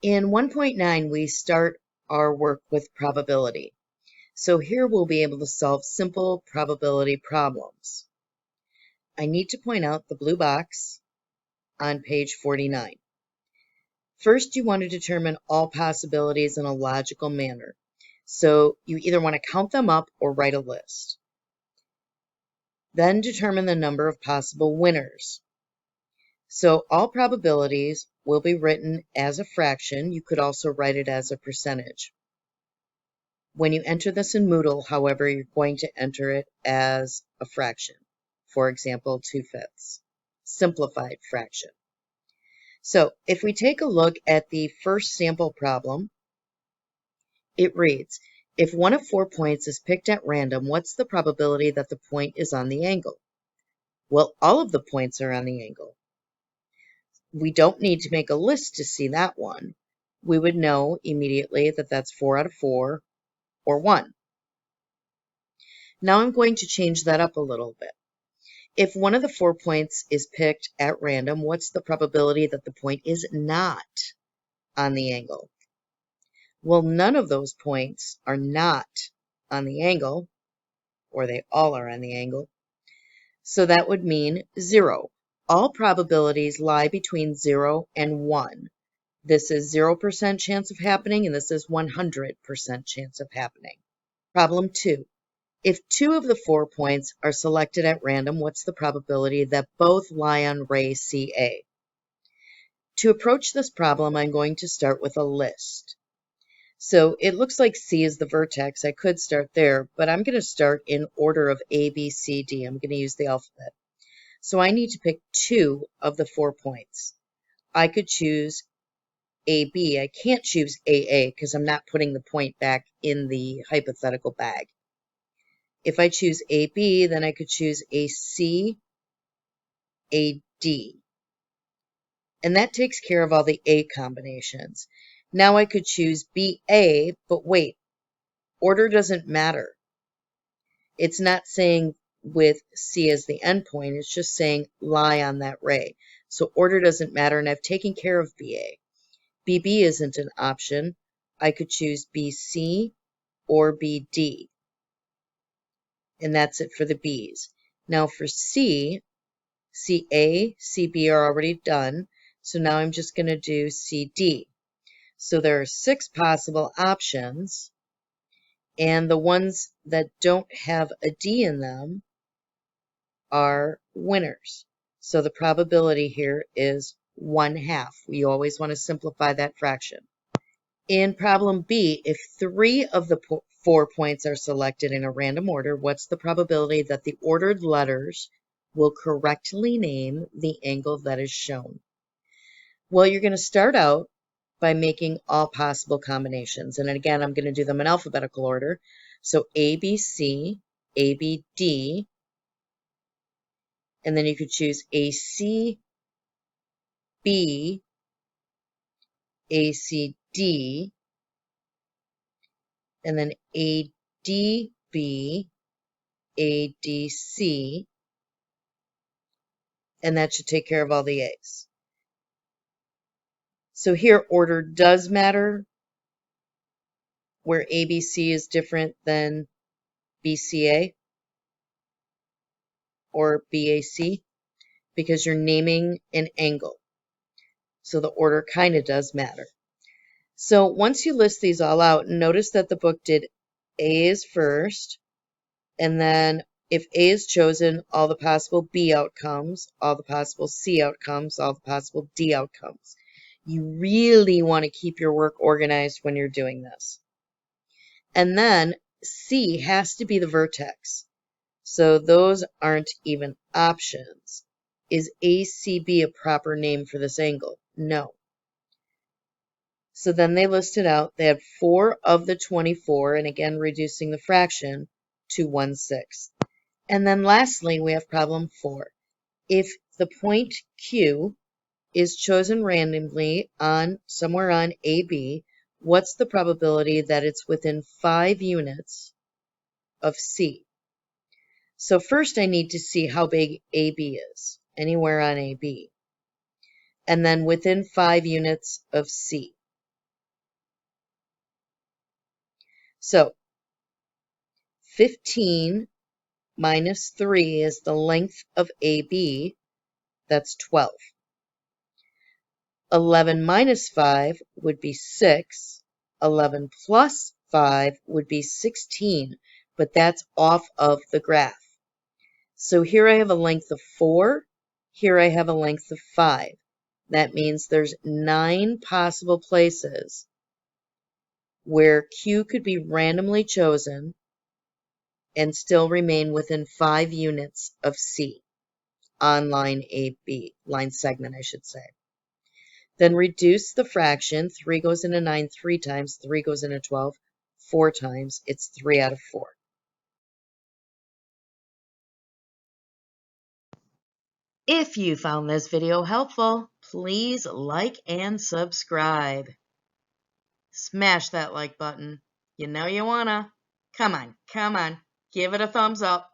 In 1.9, we start our work with probability. So here we'll be able to solve simple probability problems. I need to point out the blue box on page 49. First, you want to determine all possibilities in a logical manner. So you either want to count them up or write a list. Then determine the number of possible winners. So all probabilities will be written as a fraction. You could also write it as a percentage. When you enter this in Moodle, however, you're going to enter it as a fraction. For example, 2/5, simplified fraction. So if we take a look at the first sample problem, it reads, if one of 4 points is picked at random, what's the probability that the point is on the angle? Well, all of the points are on the angle. We don't need to make a list to see that one. We would know immediately that that's 4 out of 4 or 1. Now I'm going to change that up a little bit. If one of the 4 points is picked at random, what's the probability that the point is not on the angle? Well, none of those points are not on the angle, or they all are on the angle. So that would mean 0. All probabilities lie between 0 and 1. This is 0% chance of happening, and this is 100% chance of happening. Problem 2. If 2 of the 4 points are selected at random, what's the probability that both lie on ray CA? To approach this problem, I'm going to start with a list. So it looks like C is the vertex. I could start there, but I'm going to start in order of A, B, C, D. I'm going to use the alphabet. So I need to pick 2 of the 4 points. I could choose AB. I can't choose AA because I'm not putting the point back in the hypothetical bag. If I choose AB, then I could choose AC, AD. And that takes care of all the A combinations. Now I could choose BA, but wait, order doesn't matter. It's not saying with C as the endpoint, it's just saying lie on that ray. So order doesn't matter, and I've taken care of BA. BB isn't an option. I could choose BC or BD. And that's it for the B's. Now for C, CA, CB are already done. So now I'm just going to do CD. So there are 6 possible options. And the ones that don't have a D in them are winners. So the probability here is 1/2. We always want to simplify that fraction. In problem B, if 3 of the 4 points are selected in a random order, what's the probability that the ordered letters will correctly name the angle that is shown? Well, you're going to start out by making all possible combinations. And again, I'm going to do them in alphabetical order. So ABC, ABD, and then you could choose ACB, ACD, and then ADB, ADC, and that should take care of all the A's. So here order does matter, where ABC is different than BCA or BAC, because you're naming an angle. So the order kind of does matter. So once you list these all out, notice that the book did A's first, and then if A is chosen, all the possible B outcomes, all the possible C outcomes, all the possible D outcomes. You really want to keep your work organized when you're doing this. And then C has to be the vertex. So those aren't even options. Is ACB a proper name for this angle? No. So then they listed out, they had 4 of the 24, and again reducing the fraction to 1/6. And then lastly, we have problem 4. If the point Q is chosen randomly on somewhere on AB, what's the probability that it's within 5 units of C? So first I need to see how big AB is, anywhere on AB. And then within 5 units of C. So 15 minus 3 is the length of AB. That's 12. 11 minus 5 would be 6. 11 plus 5 would be 16, but that's off of the graph. So here I have a length of 4. Here I have a length of 5. That means there's 9 possible places where Q could be randomly chosen and still remain within 5 units of C on line AB, line segment, I should say. Then reduce the fraction. 3 goes into 9 3 times. 3 goes into 12 4 times. It's 3 out of 4. If you found this video helpful, please like and subscribe. Smash that like button. You know you wanna. Come on, give it a thumbs up.